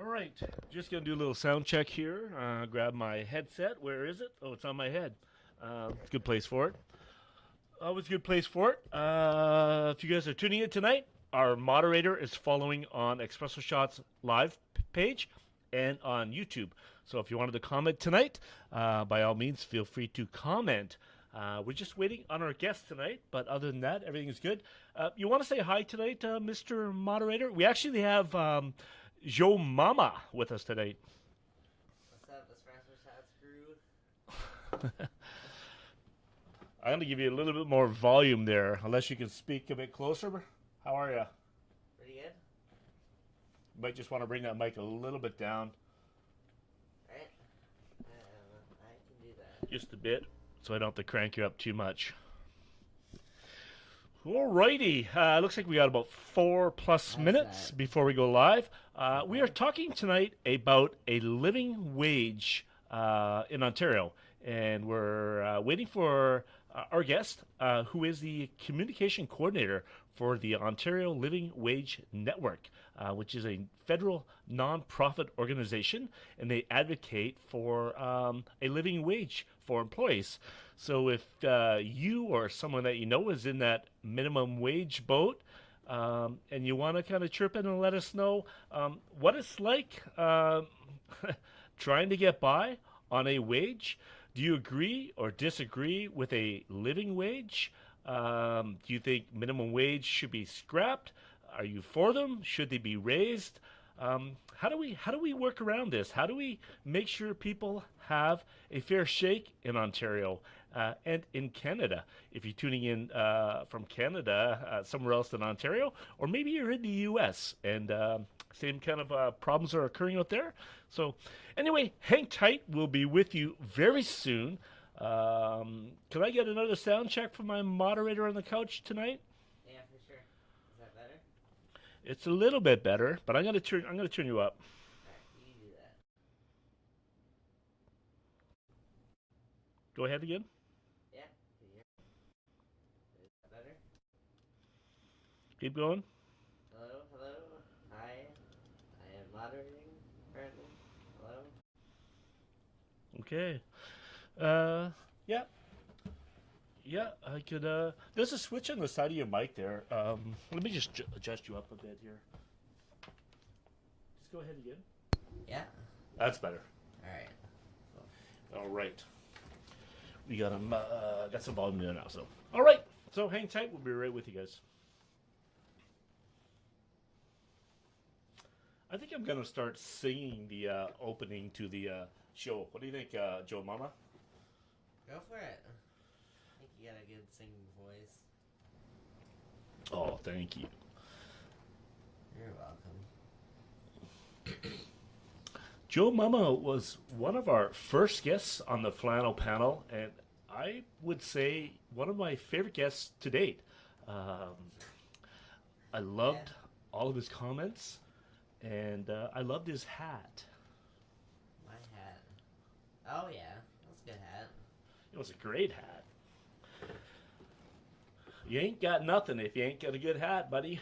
All right, just gonna do a little sound check here. Grab my headset. Where is it? Oh, it's on my head. It's a good place for it. Always a good place for it. If you guys are tuning in tonight, our moderator is following on Espresso Shots live page and on YouTube. So if you wanted to comment tonight, by all means, feel free to comment. We're just waiting on our guest tonight, but other than that, everything is good. You want to say hi tonight, Mr. Moderator? We actually have Joe Mama with us tonight. What's up, Espresso Shots crew? I'm going to give you a little bit more volume there, unless you can speak a bit closer. How are you? Pretty good? You might just want to bring that mic a little bit down. Right? I can do that. Just a bit, so I don't have to crank you up too much. Alrighty, looks like we got about 4+ minutes before we go live. We are talking tonight about a living wage in Ontario, and we're waiting for our guest, who is the communication coordinator for the Ontario Living Wage Network, which is a federal non-profit organization, and they advocate for a living wage for employees. So if you or someone that you know is in that minimum wage boat, and you want to kind of chirp in and let us know what it's like trying to get by on a wage. Do you agree or disagree with a living wage? Do you think minimum wage should be scrapped? Are you for them? Should they be raised? How do we work around this? How do we make sure people have a fair shake in Ontario and in Canada? If you're tuning in from Canada, somewhere else than Ontario, or maybe you're in the U.S. and same kind of problems are occurring out there. So anyway, hang tight. We'll be with you very soon. Can I get another sound check from my moderator on the couch tonight? Yeah, for sure. Is that better? It's a little bit better, but I'm gonna turn you up. Alright, you do that. Go ahead again. Yeah, can you hear me? Is that better? Keep going. Hello, hello. Hi. I am moderating currently. Hello. Okay. Yeah. Yeah, I could. There's a switch on the side of your mic there. Let me just adjust you up a bit here. Just go ahead again. Yeah? That's better. Alright. All right. We got got some volume there now. So, all right. So hang tight. We'll be right with you guys. I think I'm gonna start singing the opening to the show. What do you think, Joe Mama? Go for it. I think you got a good singing voice. Oh, thank you. You're welcome. Joe Mama was one of our first guests on the Flannel panel, and I would say one of my favorite guests to date. I loved all of his comments, and I loved his hat. My hat. Oh, yeah. That's a good hat. It was a great hat. You ain't got nothing if you ain't got a good hat, buddy.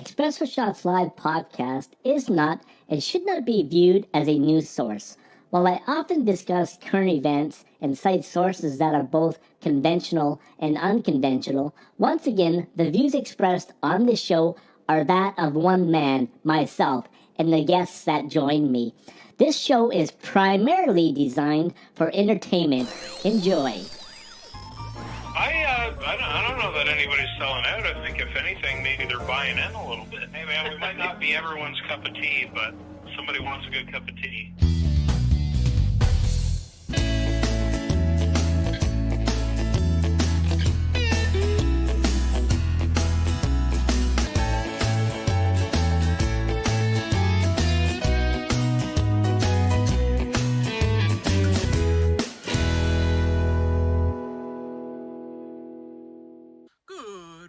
Espresso Shots Live podcast is not and should not be viewed as a news source. While I often discuss current events and cite sources that are both conventional and unconventional, once again, the views expressed on this show are that of one man, myself, and the guests that join me. This show is primarily designed for entertainment. Enjoy. I don't know that anybody's selling out. I think if anything, maybe they're buying in a little bit. Hey man, we might not be everyone's cup of tea, but somebody wants a good cup of tea.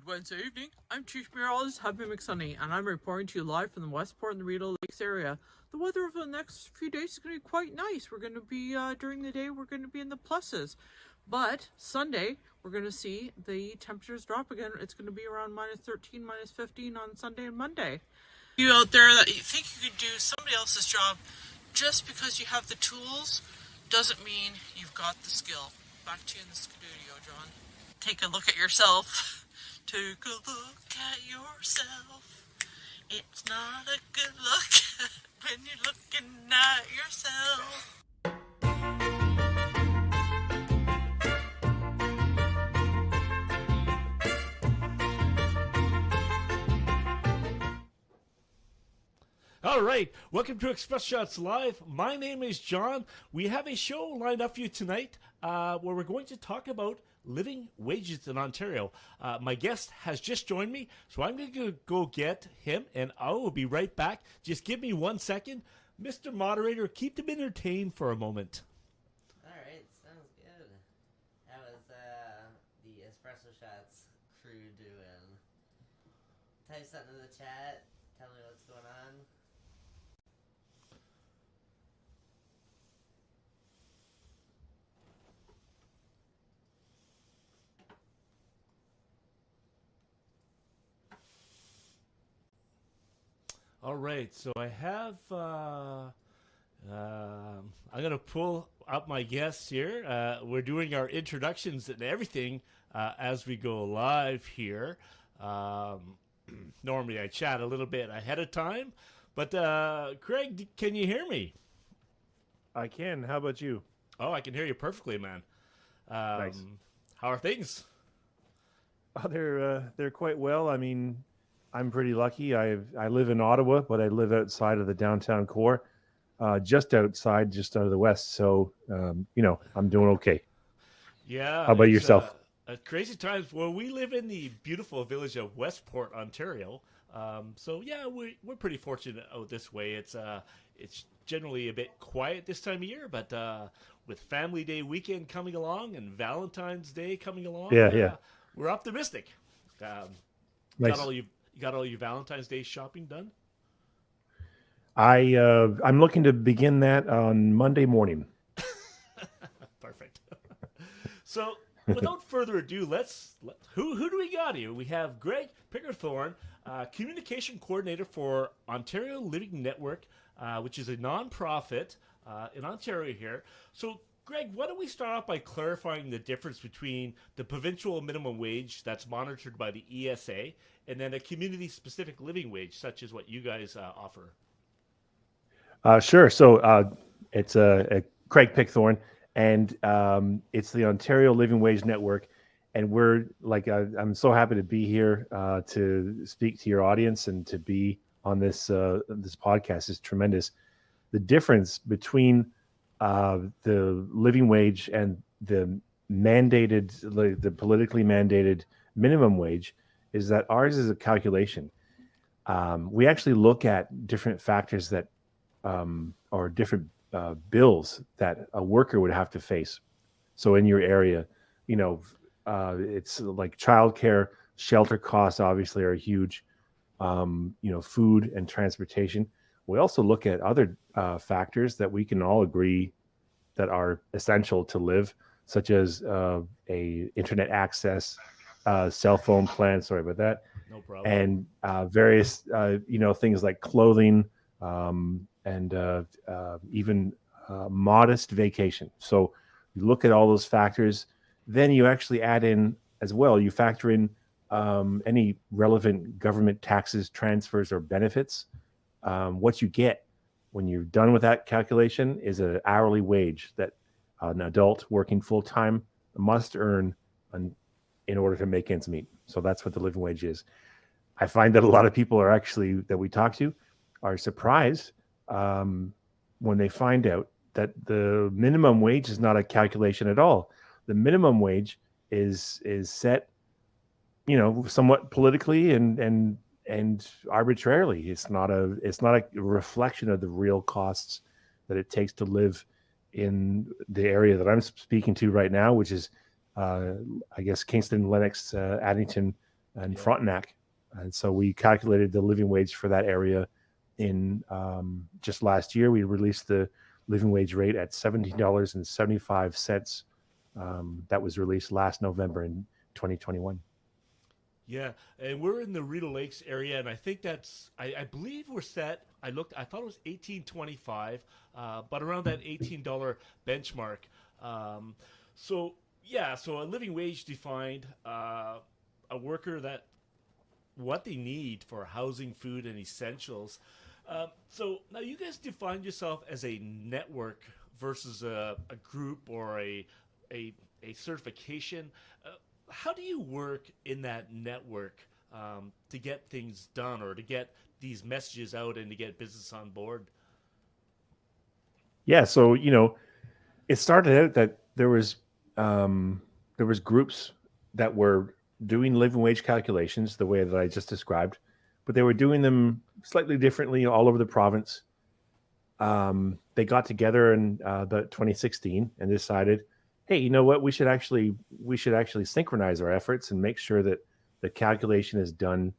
Wednesday evening. I'm Chief Meteorologist Happy McSunny, and I'm reporting to you live from the Westport and the Rideau Lakes area. The weather over the next few days is going to be quite nice. We're going to be, during the day, we're going to be in the pluses. But Sunday, we're going to see the temperatures drop again. It's going to be around minus 13, minus 15 on Sunday and Monday. You out there that you think you could do somebody else's job just because you have the tools doesn't mean you've got the skill. Back to you in the studio, John. Take a look at yourself. Take a look at yourself. It's not a good look when you're looking at yourself. All right, welcome to Express Shots Live. My name is John. We have a show lined up for you tonight where we're going to talk about living wages in Ontario. My guest has just joined me, so I'm going to go get him, and I will be right back. Just give me 1 second. Mr. Moderator, keep them entertained for a moment. All right, sounds good. How was the Espresso Shots crew doing? Type something in the chat. Tell me what's going on. All right, so I have, I'm going to pull up my guests here. We're doing our introductions and everything as we go live here. Normally I chat a little bit ahead of time, but Craig, can you hear me? I can. How about you? Oh, I can hear you perfectly, man. Nice. How are things? Oh, they're quite well. I mean, I'm pretty lucky. I live in Ottawa, but I live outside of the downtown core, just out of the west. So, I'm doing okay. Yeah. How about yourself? Crazy times. Well, we live in the beautiful village of Westport, Ontario. So yeah, we're pretty fortunate out this way. It's generally a bit quiet this time of year, but with Family Day weekend coming along and Valentine's Day coming along, we're optimistic. Nice. You got all your Valentine's Day shopping done? I'm looking to begin that on Monday morning. Perfect. So, without further ado, who do we got here? We have Greg Pickerthorne, communication coordinator for Ontario Living Network, which is a nonprofit in Ontario here. So, Greg, why don't we start off by clarifying the difference between the provincial minimum wage that's monitored by the ESA and then a community-specific living wage, such as what you guys offer? Sure. So it's Craig Pickthorne, and it's the Ontario Living Wage Network. And we're I'm so happy to be here to speak to your audience and to be on this podcast is tremendous. The difference between the living wage and the the politically mandated minimum wage is that ours is a calculation. We actually look at different factors that or different bills that a worker would have to face. So in your area, it's like childcare, shelter costs obviously are huge. Food and transportation. We also look at other factors that we can all agree that are essential to live, such as a internet access, cell phone plan. Sorry about that. No problem. and various things like clothing, and even modest vacation. So you look at all those factors, then you actually add in as well. You factor in any relevant government taxes, transfers, or benefits. What you get when you're done with that calculation is an hourly wage that an adult working full time must earn in order to make ends meet. So that's what the living wage is. I find that a lot of people are actually that we talk to are surprised when they find out that the minimum wage is not a calculation at all. The minimum wage is set, somewhat politically and arbitrarily. It's not a reflection of the real costs that it takes to live in the area that I'm speaking to right now, which is I guess Kingston, Lennox, Addington, and Yeah. Frontenac. And so we calculated the living wage for that area in just last year. We released the living wage rate at $17.75. That was released last November in 2021. Yeah, and we're in the Rideau Lakes area, and I think I believe we're set. I thought it was 18.25, but around that $18 benchmark. So yeah, so a living wage defined a worker that what they need for housing, food, and essentials. So now you guys define yourself as a network versus a group or a certification. How do you work in that network to get things done or to get these messages out and to get business on board? Yeah, so it started out that there was groups that were doing living wage calculations the way that I just described, but they were doing them slightly differently all over the province. They got together in about 2016 and decided, hey, you know what? We should actually synchronize our efforts and make sure that the calculation is done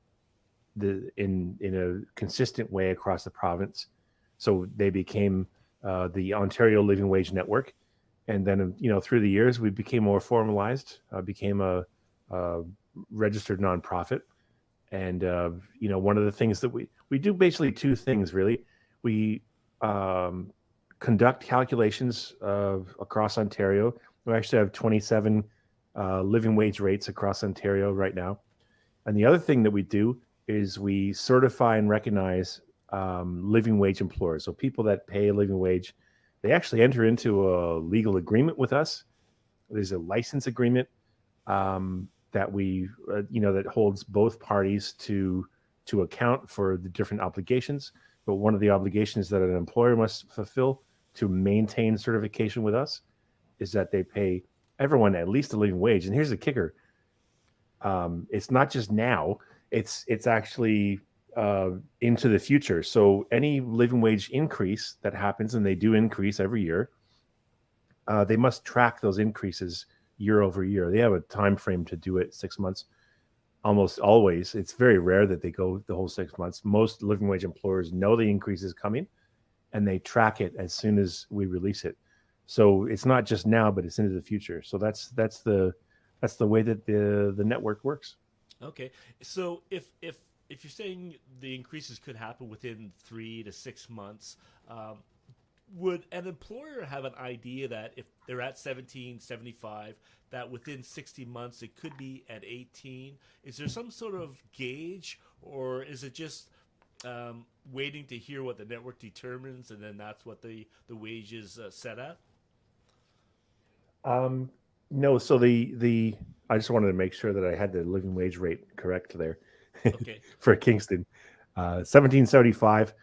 in a consistent way across the province. So they became the Ontario Living Wage Network, and then through the years we became more formalized, became a registered nonprofit, and one of the things that we do basically two things really. We conduct calculations across Ontario. We actually have 27 living wage rates across Ontario right now. And the other thing that we do is we certify and recognize living wage employers. So people that pay a living wage, they actually enter into a legal agreement with us. There's a license agreement that we, that holds both parties to account for the different obligations. But one of the obligations that an employer must fulfill to maintain certification with us is that they pay everyone at least a living wage. And here's the kicker: it's not just now; it's actually into the future. So any living wage increase that happens, and they do increase every year, they must track those increases year over year. They have a time frame to do it, 6 months. Almost always, it's very rare that they go the whole 6 months. Most living wage employers know the increase is coming, and they track it as soon as we release it. So it's not just now, but it's into the future. So that's the way that the network works. Okay, so if you're saying the increases could happen within 3 to 6 months, would an employer have an idea that if they're at 17.75, that within 60 months it could be at 18? Is there some sort of gauge, or is it just waiting to hear what the network determines, and then that's what the wage is set at? No, so the I just wanted to make sure that I had the living wage rate correct there. Okay. For Kingston, 1775,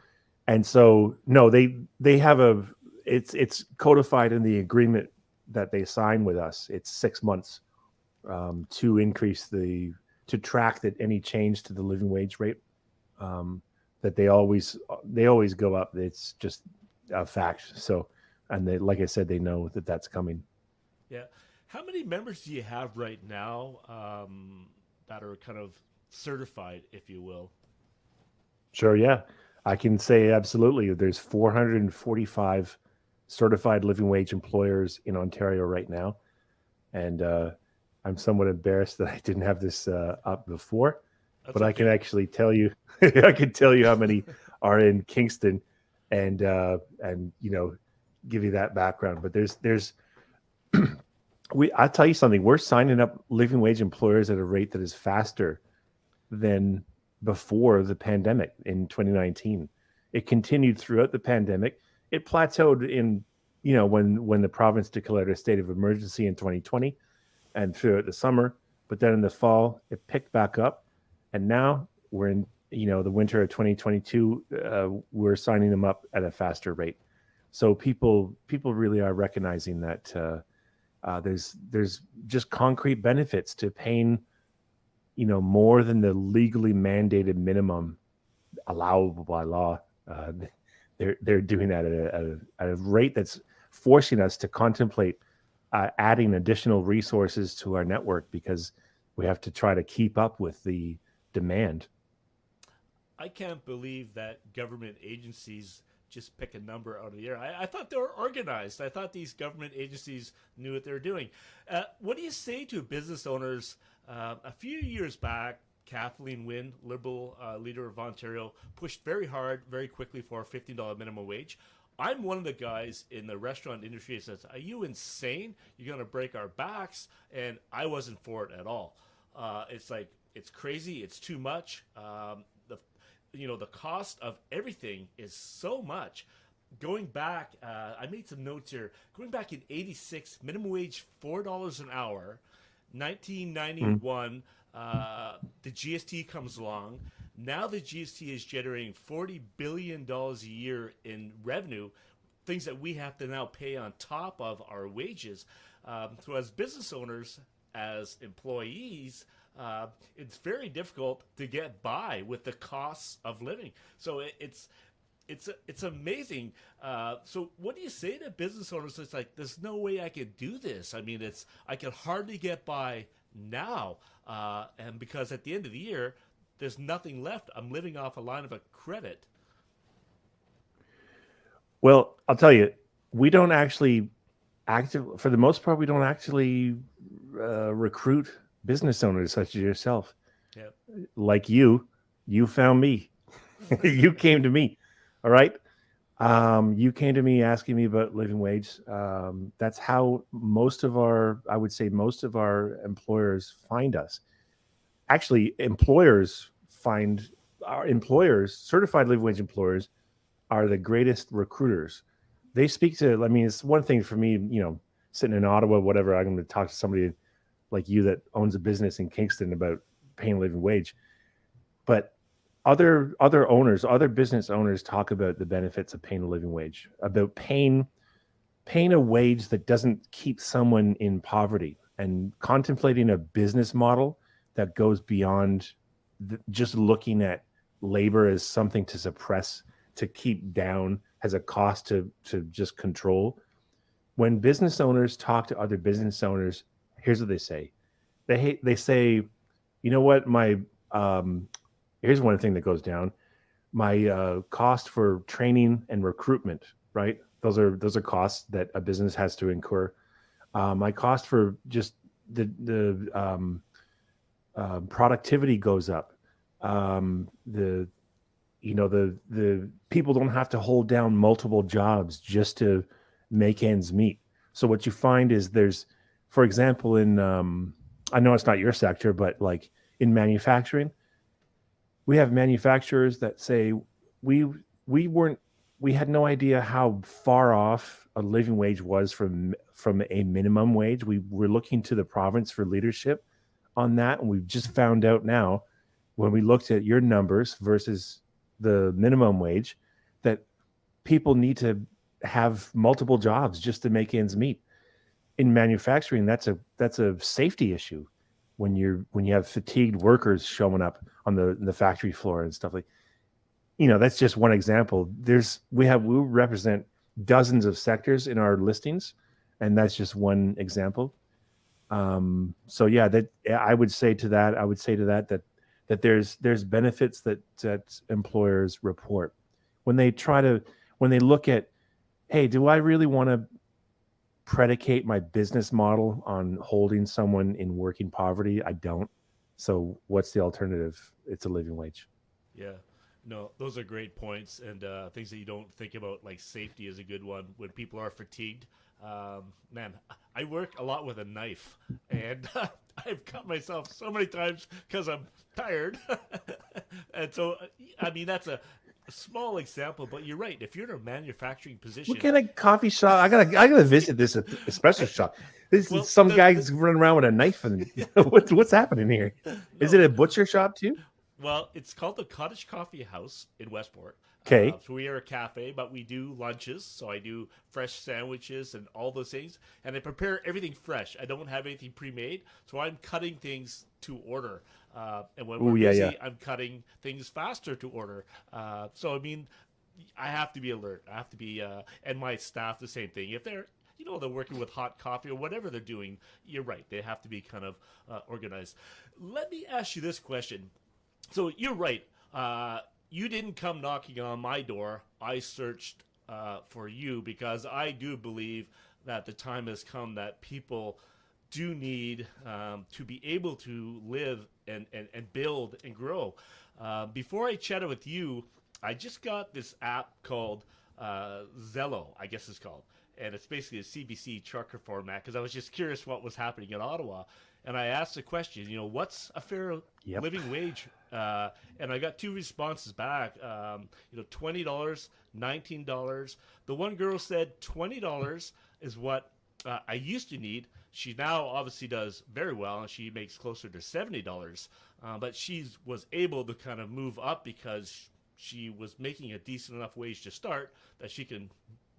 and so no, they have it's codified in the agreement that they sign with us. It's 6 months to increase to track that any change to the living wage rate, that they always go up. It's just a fact. So, and they, like I said, they know that that's coming. Yeah. How many members do you have right now that are kind of certified, if you will? Sure, yeah. I can say absolutely. There's 445 certified living wage employers in Ontario right now. And I'm somewhat embarrassed that I didn't have this up before. That's but I can okay. actually tell you, I can tell you how many are in Kingston, and give you that background. But there's I'll tell you something. We're signing up living wage employers at a rate that is faster than before the pandemic in 2019. It continued throughout the pandemic. It plateaued in, when the province declared a state of emergency in 2020 and throughout the summer. But then in the fall, it picked back up. And now we're in, the winter of 2022. We're signing them up at a faster rate. So people really are recognizing that there's just concrete benefits to paying more than the legally mandated minimum allowable by law. They're doing that at a rate that's forcing us to contemplate adding additional resources to our network because we have to try to keep up with the demand. I can't believe that government agencies just pick a number out of the air. I thought they were organized. I thought these government agencies knew what they were doing. What do you say to business owners? A few years back, Kathleen Wynne, Liberal leader of Ontario, pushed very hard, very quickly for a $15 minimum wage. I'm one of the guys in the restaurant industry that says, are you insane? You're going to break our backs. And I wasn't for it at all. It's like, it's crazy. It's too much. The cost of everything is so much. Going back, I made some notes here. Going back in '86, minimum wage $4 an hour. 1991, the GST comes along. Now the GST is generating $40 billion a year in revenue, things that we have to now pay on top of our wages. So as business owners, as employees, it's very difficult to get by with the costs of living. So it's amazing. So what do you say to business owners? It's like, there's no way I could do this. I mean, I can hardly get by now. And because at the end of the year, there's nothing left. I'm living off a line of a credit. Well, I'll tell you, we don't actually for the most part, we don't actually recruit business owners such as yourself. Yep. Like you found me. You came to me. All right. You came to me asking me about living wage. That's how most of our employers find us. Actually, employers find our employers, certified living wage employers, are the greatest recruiters. They speak to, it's one thing for me, sitting in Ottawa, whatever, I'm going to talk to somebody like you that owns a business in Kingston about paying a living wage. But other business owners talk about the benefits of paying a living wage, about paying a wage that doesn't keep someone in poverty, and contemplating a business model that goes beyond just looking at labor as something to suppress, to keep down, as a cost to just control. When business owners talk to other business owners, here's what they say. They say, you know what, here's one thing that goes down. My cost for training and recruitment, right? Those are costs that a business has to incur. My cost for just the productivity goes up. The people don't have to hold down multiple jobs just to make ends meet. So what you find is for example, in I know it's not your sector, but like in manufacturing, we have manufacturers that say we had no idea how far off a living wage was from a minimum wage. We were looking to the province for leadership on that, and we've just found out now, when we looked at your numbers versus the minimum wage, that people need to have multiple jobs just to make ends meet. In manufacturing, that's a safety issue when you have fatigued workers showing up on the factory floor and stuff like. That's just one example. We represent dozens of sectors in our listings, and that's just one example. So yeah, that I would say to that that there's benefits that employers report when they look at, hey, do I really want to predicate my business model on holding someone in working poverty? I don't. So what's the alternative? It's a living wage. Yeah. No, those are great points and things that you don't think about, like safety is a good one when people are fatigued. Man, I work a lot with a knife, and I've cut myself so many times because I'm tired. And so, I mean, that's a small example, but you're right. If you're in a manufacturing position, What kind of coffee shop? I gotta visit this espresso shop. This well, is some guys running around with a knife, and what's happening here? Is it no, a butcher shop too? well, it's called the Cottage Coffee House in Westport. Okay. So we are a cafe, but we do lunches. So I do fresh sandwiches and all those things, and I prepare everything fresh. I don't have anything pre-made, so I'm cutting things to order. And when Oh we're yeah, busy, yeah. I'm cutting things faster to order. So I mean, I have to be alert. I have to be, and my staff the same thing. If they're they're working with hot coffee or whatever they're doing, you're right. They have to be kind of organized. Let me ask you this question. So you're right. You didn't come knocking on my door. I searched for you because I do believe that the time has come that people do need to be able to live and build and grow. Before I chatted with you, I just got this app called Zello, I guess it's called. And it's basically a CBC trucker format because I was just curious what was happening in Ottawa. And I asked the question, what's a fair Yep. living wage? And I got two responses back. $20, $19. The one girl said $20 is what I used to need. She now obviously does very well, and she makes closer to $70. But she was able to kind of move up because she was making a decent enough wage to start that she can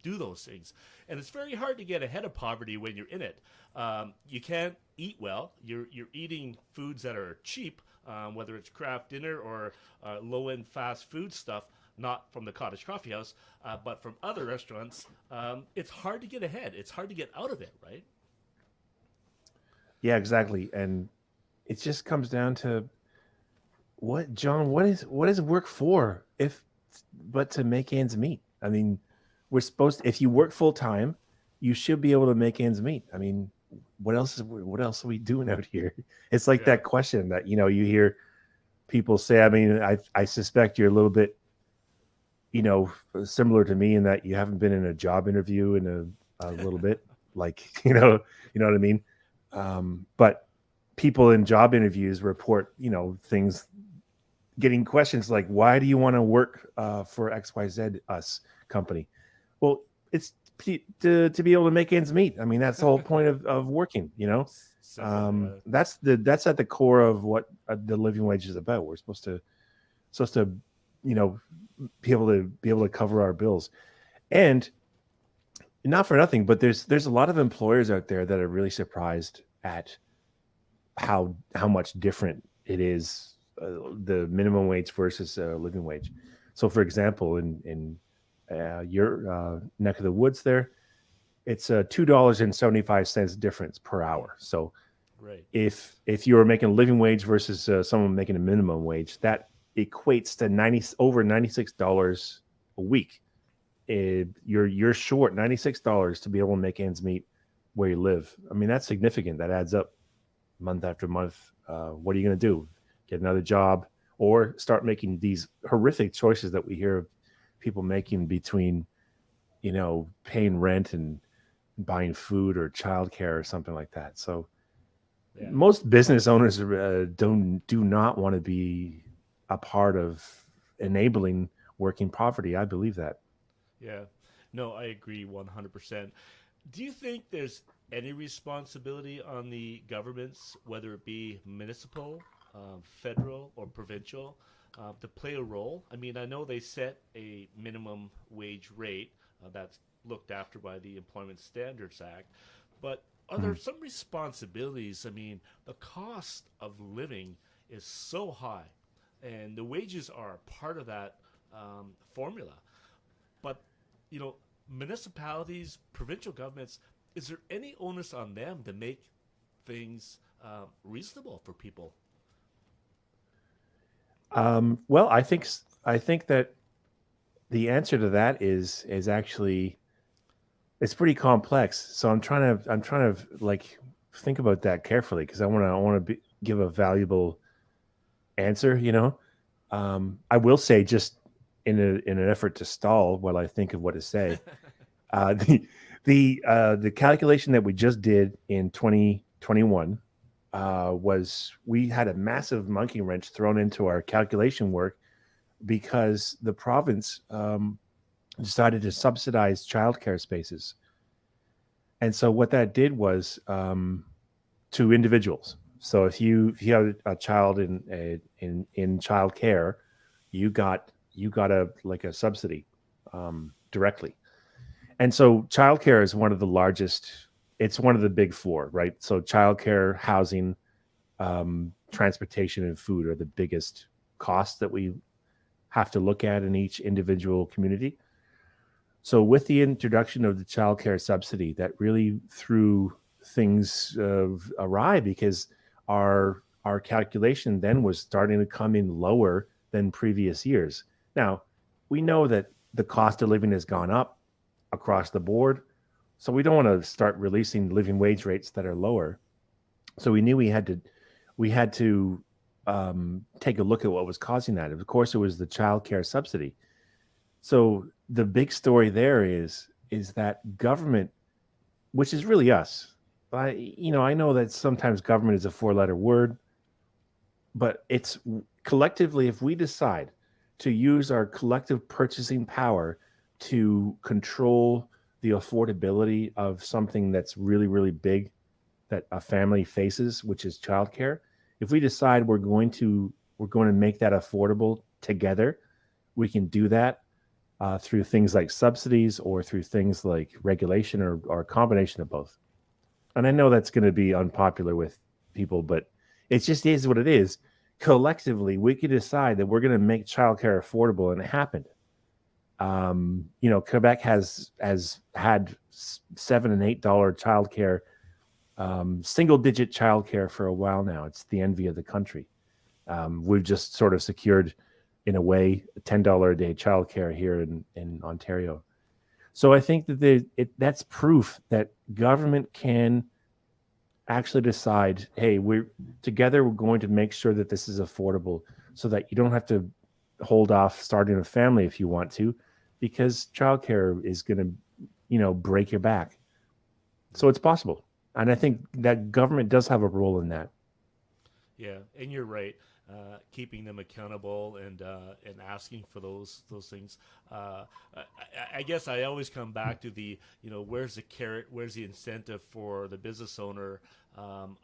do those things. And it's very hard to get ahead of poverty when you're in it. You can't eat well. You're eating foods that are cheap, whether it's craft dinner or low-end fast food stuff, not from the Cottage Coffee House, but from other restaurants. It's hard to get ahead. It's hard to get out of it, right? Yeah, exactly. And it just comes down to John, what is work for if but to make ends meet? I mean, if you work full time, you should be able to make ends meet. I mean, what else are we doing out here? It's like Yeah. that question that you hear people say. I mean, I suspect you're a little bit similar to me in that you haven't been in a job interview in a little bit, like what I mean. But people in job interviews report things, getting questions like, why do you want to work for XYZ us company? Well, it's to be able to make ends meet. I mean, that's the whole point of working. Simple, That's at the core of what the living wage is about. We're supposed to be able to cover our bills, and not for nothing, but there's a lot of employers out there that are really surprised at how much different it is, the minimum wage versus living wage. So, for example, in your neck of the woods, there, it's a $2.75 difference per hour. So, right. if you were making a living wage versus someone making a minimum wage, that equates to over $96 a week. You're short $96 to be able to make ends meet where you live. I mean, that's significant. That adds up month after month. What are you going to do? Get another job or start making these horrific choices that we hear of people making between, paying rent and buying food or childcare or something like that. So Yeah. most business owners do not want to be a part of enabling working poverty. I believe that. Yeah. No, I agree 100%. Do you think there's any responsibility on the governments, whether it be municipal, federal, or provincial, to play a role? I mean, I know they set a minimum wage rate that's looked after by the Employment Standards Act, but are there some responsibilities? I mean, the cost of living is so high, and the wages are part of that formula. But municipalities, provincial governments, is there any onus on them to make things reasonable for people? Well, I think that the answer to that is actually, it's pretty complex. So I'm trying to like think about that carefully because I want to give a valuable answer. I will say, just in an effort to stall while I think of what to say, the the calculation that we just did in 2021 was, we had a massive monkey wrench thrown into our calculation work because the province decided to subsidize childcare spaces. And so what that did was, to individuals. So if you have a child in child care, you got a subsidy directly. And so childcare is one of the largest. It's one of the big four, right? So childcare, housing, transportation, and food are the biggest costs that we have to look at in each individual community. So with the introduction of the child care subsidy, that really threw things awry, because our calculation then was starting to come in lower than previous years. Now, we know that the cost of living has gone up across the board, so we don't want to start releasing living wage rates that are lower. So we knew we had to take a look at what was causing that. Of course, it was the child care subsidy. So the big story there is that government, which is really us. I know that sometimes government is a four-letter word, but it's collectively, if we decide to use our collective purchasing power to control the affordability of something that's really, really big that a family faces, which is childcare. If we decide we're going to make that affordable together, we can do that through things like subsidies or through things like regulation, or a combination of both. And I know that's going to be unpopular with people, but it just is what it is. Collectively, we could decide that we're going to make childcare affordable, and it happened. Quebec has had $7 and $8 childcare, single digit childcare for a while now. It's the envy of the country. We've just sort of secured, in a way, $10 a day childcare here in Ontario. So I think that that's proof that government can actually decide, hey, we're going to make sure that this is affordable, so that you don't have to hold off starting a family if you want to, because childcare is going to, break your back. So it's possible. And I think that government does have a role in that. Yeah, and you're right. Keeping them accountable and asking for those things. I guess I always come back to the, where's the carrot, where's the incentive for the business owner,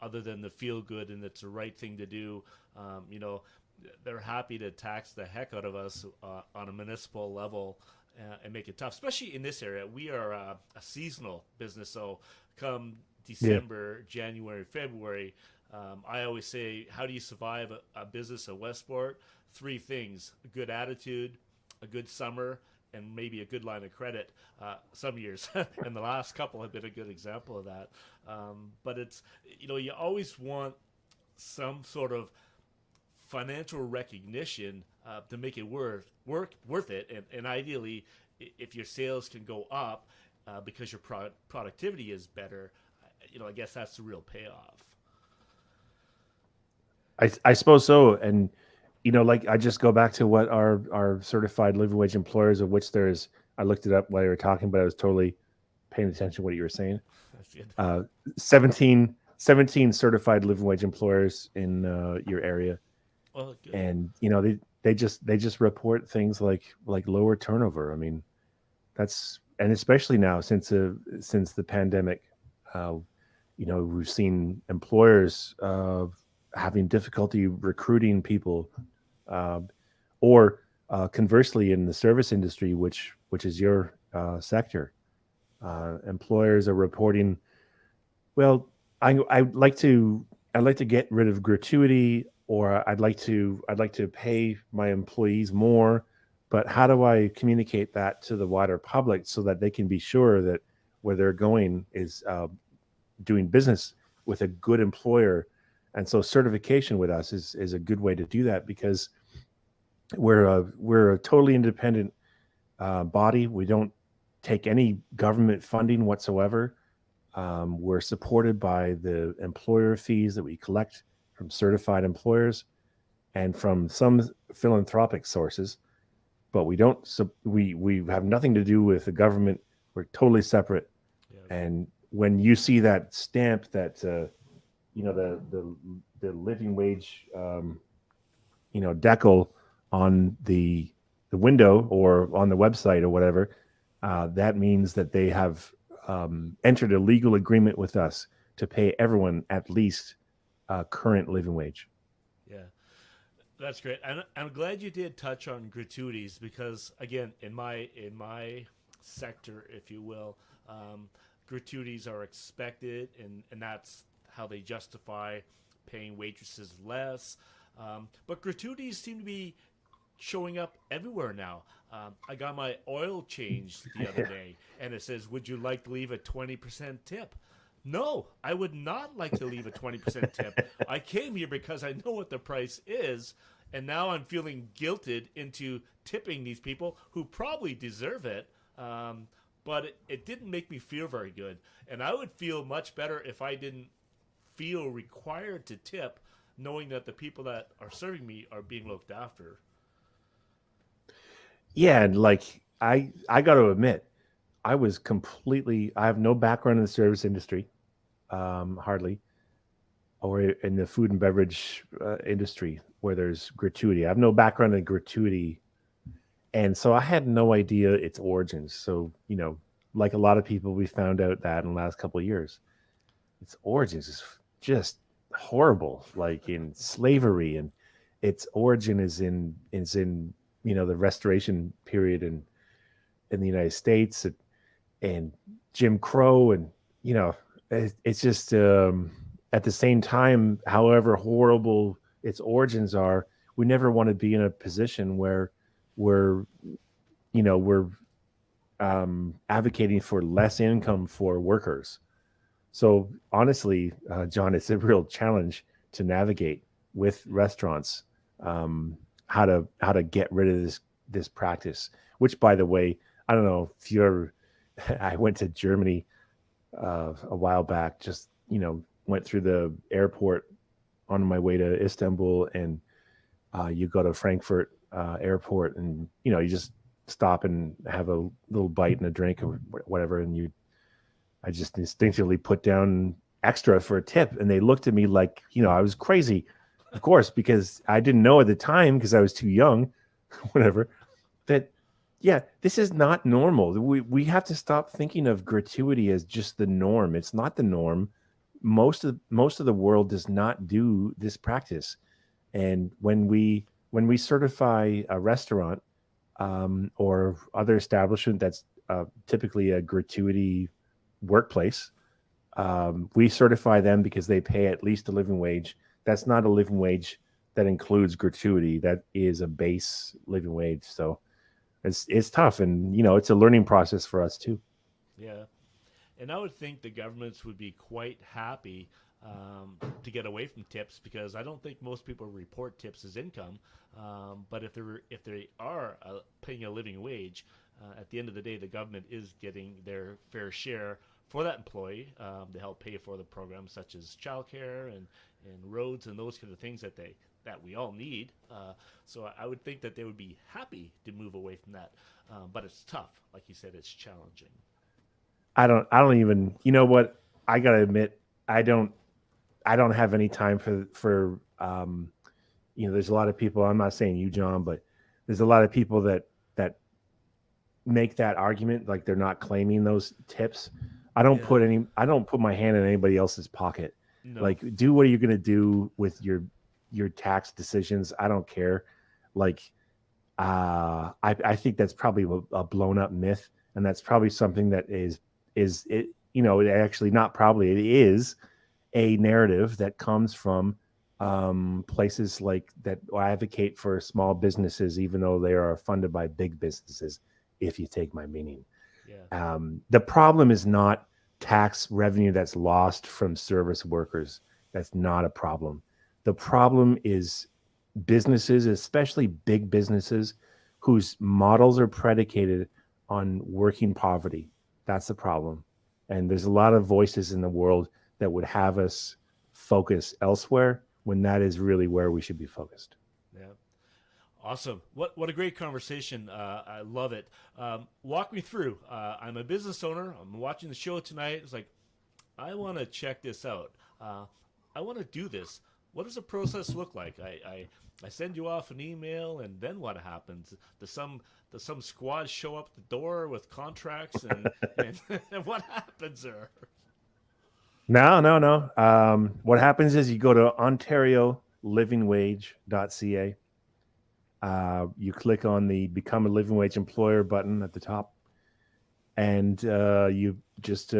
other than the feel good and it's the right thing to do. They're happy to tax the heck out of us on a municipal level and make it tough, especially in this area. We are a seasonal business, so come December, January, February. I always say, how do you survive a business at Westport? Three things: a good attitude, a good summer, and maybe a good line of credit. Some years, and the last couple have been a good example of that. But it's, you always want some sort of financial recognition to make it worth it, and ideally, if your sales can go up because your productivity is better, I guess that's the real payoff. I suppose so. And, like, I just go back to what our certified living wage employers, of which I looked it up while you were talking, but I was totally paying attention to what you were saying. That's good. 17 certified living wage employers in your area. Well, good. And, they just report things like lower turnover. I mean, and especially now since the pandemic, we've seen employers having difficulty recruiting people, or conversely, in the service industry, which is your sector, employers are reporting, well, I'd like to get rid of gratuity, or I'd like to pay my employees more, but how do I communicate that to the wider public so that they can be sure that where they're going is doing business with a good employer? And so certification with us is a good way to do that, because we're a totally independent body. We don't take any government funding whatsoever. We're supported by the employer fees that we collect from certified employers. and from some philanthropic sources, but we don't. So we have nothing to do with the government. We're totally separate. Yeah. And when you see that stamp, that the living wage, decal on the window or on the website or whatever, that means that they have entered a legal agreement with us to pay everyone at least current living wage. Yeah. That's great. And I'm glad you did touch on gratuities because, again, in my sector, if you will, gratuities are expected, and that's how they justify paying waitresses less. But gratuities seem to be showing up everywhere now. I got my oil changed the other day, and it says, "Would you like to leave a 20% tip?" No, I would not like to leave a 20% tip. I came here because I know what the price is, and now I'm feeling guilted into tipping these people who probably deserve it. But it didn't make me feel very good. And I would feel much better if I didn't feel required to tip, knowing that the people that are serving me are being looked after. Yeah, and like I got to admit, I have no background in the service industry, hardly, or in the food and beverage industry where there's gratuity. I have no background in gratuity, and so I had no idea its origins. So like a lot of people, we found out that in the last couple of years, its origins is just horrible, like in slavery, and its origin is in the Restoration period in the United States, and Jim Crow, and it's just at the same time, however horrible its origins are, we never want to be in a position where we're advocating for less income for workers. So honestly, John, it's a real challenge to navigate with restaurants, how to get rid of this practice. Which, by the way, I don't know if you ever. I went to Germany a while back. Just went through the airport on my way to Istanbul, and you go to Frankfurt airport, and you just stop and have a little bite and a drink or whatever, and I just instinctively put down extra for a tip, and they looked at me like I was crazy, of course, because I didn't know at the time because I was too young, whatever. That yeah, this is not normal. We have to stop thinking of gratuity as just the norm. It's not the norm. Most of the world does not do this practice, and when we certify a restaurant or other establishment that's typically a gratuity workplace, we certify them because they pay at least a living wage. That's not a living wage that includes gratuity. That is a base living wage. So it's tough, and it's a learning process for us too. Yeah. And I would think the governments would be quite happy to get away from tips because I don't think most people report tips as income. But if they are paying a living wage, at the end of the day, the government is getting their fair share for that employee to help pay for the programs such as childcare and roads and those kind of things that we all need. So I would think that they would be happy to move away from that. But it's tough. Like you said, it's challenging. I don't even, what, I gotta admit, I don't have any time for there's a lot of people, I'm not saying you, John, but there's a lot of people that make that argument like they're not claiming those tips. I don't put my hand in anybody else's pocket. No. Like, do what are you going to do with your tax decisions? I don't care. Like, I think that's probably a blown up myth, and that's probably something that is it. It actually, not probably, it is a narrative that comes from places like that advocate for small businesses, even though they are funded by big businesses. If you take my meaning. Yeah. The problem is not tax revenue that's lost from service workers. That's not a problem. The problem is businesses, especially big businesses, whose models are predicated on working poverty. That's the problem. And there's a lot of voices in the world that would have us focus elsewhere when that is really where we should be focused. Yeah. Awesome. What a great conversation. I love it. Walk me through. I'm a business owner. I'm watching the show tonight. It's like, I want to check this out. I want to do this. What does the process look like? I send you off an email, and then what happens? Does some squad show up the door with contracts, and and what happens there? No. What happens is you go to OntarioLivingWage.ca. You click on the Become a Living Wage Employer button at the top, and you just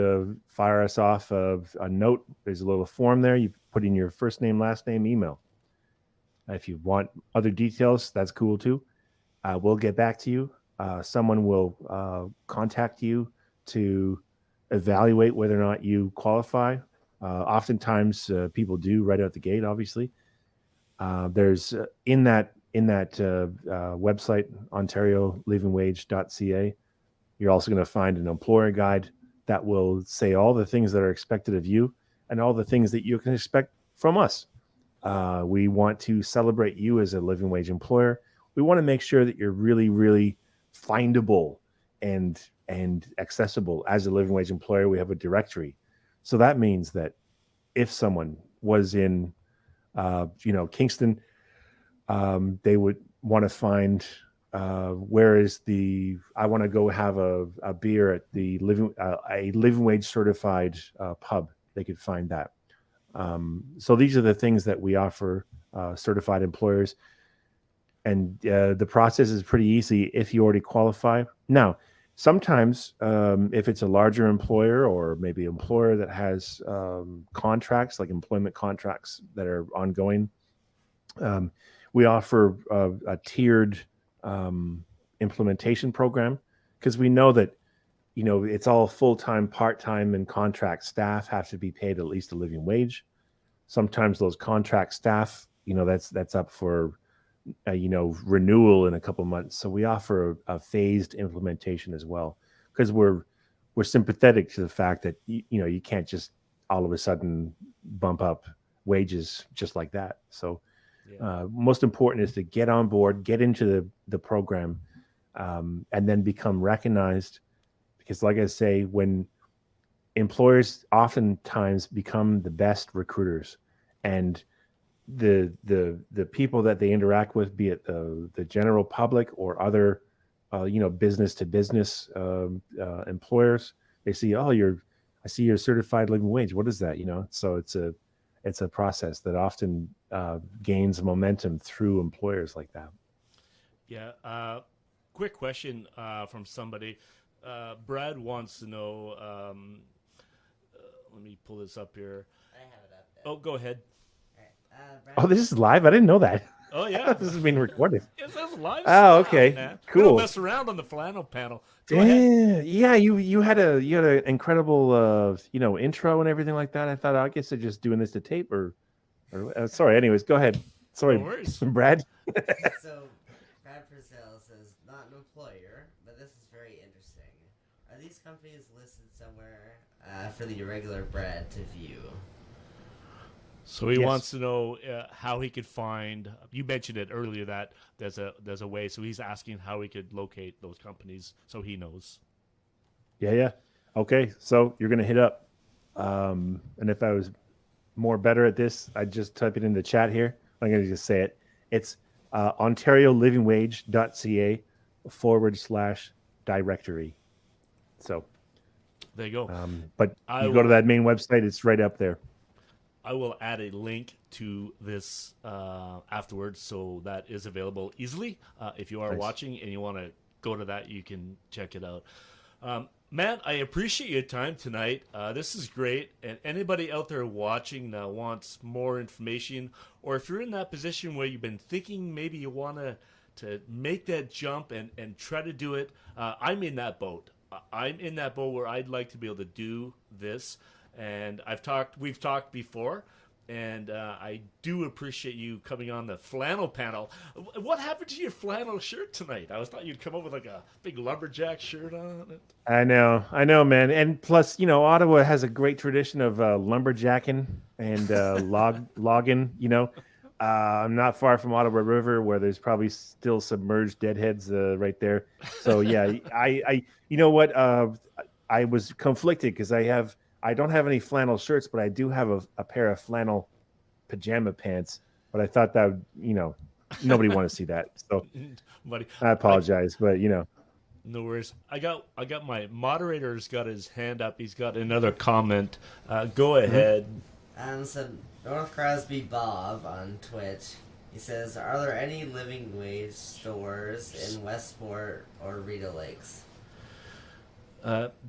fire us off a note. There's a little form there. You put in your first name, last name, email. If you want other details, that's cool too. We'll get back to you. Someone will contact you to evaluate whether or not you qualify. Oftentimes, people do right out the gate. Obviously, there's in that website, OntarioLivingWage.ca. You're also going to find an employer guide that will say all the things that are expected of you and all the things that you can expect from us. We want to celebrate you as a living wage employer. We want to make sure that you're really, really findable and accessible as a living wage employer. We have a directory. So that means that if someone was in, Kingston, they would want to find where is I want to go have a beer at the a living wage certified pub. They could find that. So these are the things that we offer certified employers. And the process is pretty easy if you already qualify. Now, sometimes if it's a larger employer or maybe an employer that has contracts, like employment contracts that are ongoing, we offer a tiered implementation program, because we know that it's all full-time, part-time, and contract staff have to be paid at least a living wage. Sometimes those contract staff, that's up for renewal in a couple months. So we offer a phased implementation as well, because we're sympathetic to the fact that you can't just all of a sudden bump up wages just like that. So most important is to get on board, get into the program, and then become recognized. Because like I say, when employers oftentimes become the best recruiters, and the people that they interact with, be it the general public or other business to business employers, they see, I see you're certified living wage. What is that? So it's a process that often gains momentum through employers like that. Yeah. Quick question from somebody. Brad wants to know. Let me pull this up here. I have it up there. Oh, go ahead. Oh, this is live? I didn't know that. Oh, yeah. This is being recorded. Yes, that's live. Oh, stuff, okay. Man. Cool. We don't mess around on the Flannel panel. Go ahead. Yeah. You had an incredible intro and everything like that. I thought, I guess they're just doing this to tape or sorry. Anyways, go ahead. Sorry, No worries. Brad. So, Brad Purcell says, not an employer, but this is very interesting. Are these companies listed somewhere for the irregular Brad to view? So he wants to know how he could find. You mentioned it earlier that there's a way. So he's asking how he could locate those companies so he knows. Yeah. Okay, so you're gonna hit up, and if I was more better at this, I'd just type it in the chat here. I'm gonna just say it. It's OntarioLivingWage.ca/directory. So There you go. But you go to that main website; it's right up there. I will add a link to this afterwards, so that is available easily. If you are watching and you want to go to that, you can check it out. Matt, I appreciate your time tonight. This is great. And anybody out there watching that wants more information, or if you're in that position where you've been thinking maybe you want to make that jump and try to do it, I'm in that boat. I'm in that boat where I'd like to be able to do this. And we've talked before, and I do appreciate you coming on the Flannel panel. What happened to your flannel shirt tonight? I thought you'd come up with like a big lumberjack shirt on it. I know, man. And plus, Ottawa has a great tradition of lumberjacking and logging. I'm not far from Ottawa River, where there's probably still submerged deadheads right there. So yeah, you know what? I was conflicted because I don't have any flannel shirts, but I do have a pair of flannel pajama pants. But I thought that would, nobody want to see that. So Buddy, I apologize, but no worries. I got my moderator's got his hand up. He's got another comment. Go ahead. So North Crosby Bob on Twitch, he says, "Are there any living wage stores in Westport or Rita Lakes?"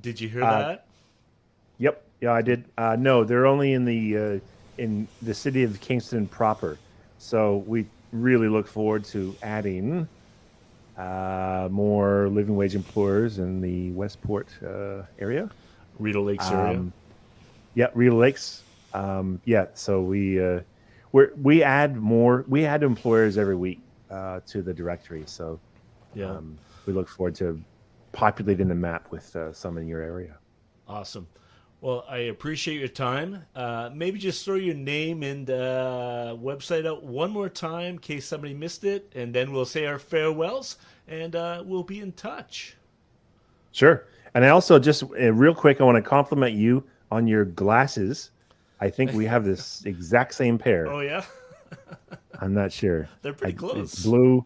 Did you hear that? Yep. Yeah, I did. No, they're only in the city of Kingston proper. So we really look forward to adding more living wage employers in the Westport area. Rita Lakes area. Yeah, Rita Lakes. So we add employers every week to the directory. So we look forward to populating the map with some in your area. Awesome. Well, I appreciate your time. Maybe just throw your name and website out one more time in case somebody missed it, and then we'll say our farewells, and we'll be in touch. Sure. And I also just real quick, I want to compliment you on your glasses. I think we have this exact same pair. Oh, yeah? I'm not sure. They're pretty close. It's blue.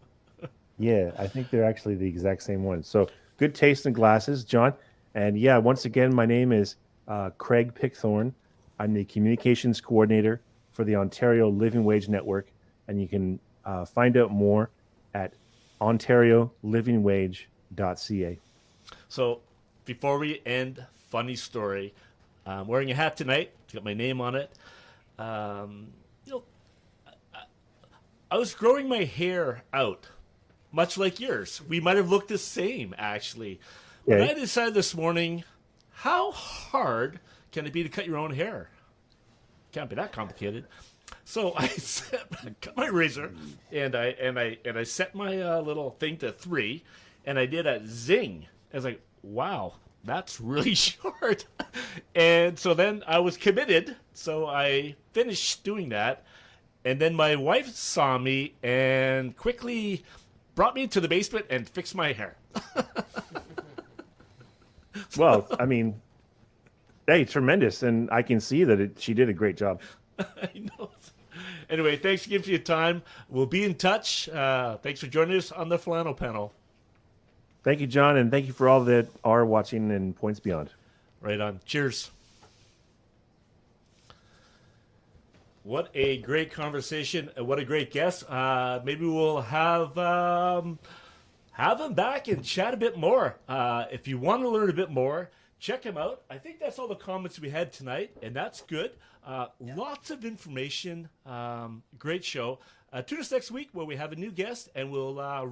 Yeah, I think they're actually the exact same one. So good taste in glasses, John. And yeah, once again, my name is Craig Pickthorn. I'm the communications coordinator for the Ontario Living Wage Network. And you can find out more at ontariolivingwage.ca. So before we end, funny story. I'm wearing a hat tonight. It's got my name on it. I was growing my hair out, much like yours. We might have looked the same, actually. Okay. But I decided this morning, how hard can it be to cut your own hair? Can't be that complicated. So I cut my razor, and I set my little thing to 3, and I did a zing. I was like, wow, that's really short. And so then I was committed, so I finished doing that. And then my wife saw me and quickly brought me to the basement and fixed my hair. Well, I mean, hey, tremendous. And I can see that she did a great job. I know. Anyway, thanks again for your time. We'll be in touch. Thanks for joining us on the Flannel Panel. Thank you, John, and thank you for all that are watching and Points Beyond. Right on. Cheers. What a great conversation. What a great guest. Maybe we'll have him back and chat a bit more. If you want to learn a bit more, check him out. I think that's all the comments we had tonight, and that's good. Lots of information. Great show. Tune us next week where we have a new guest, and we'll roll.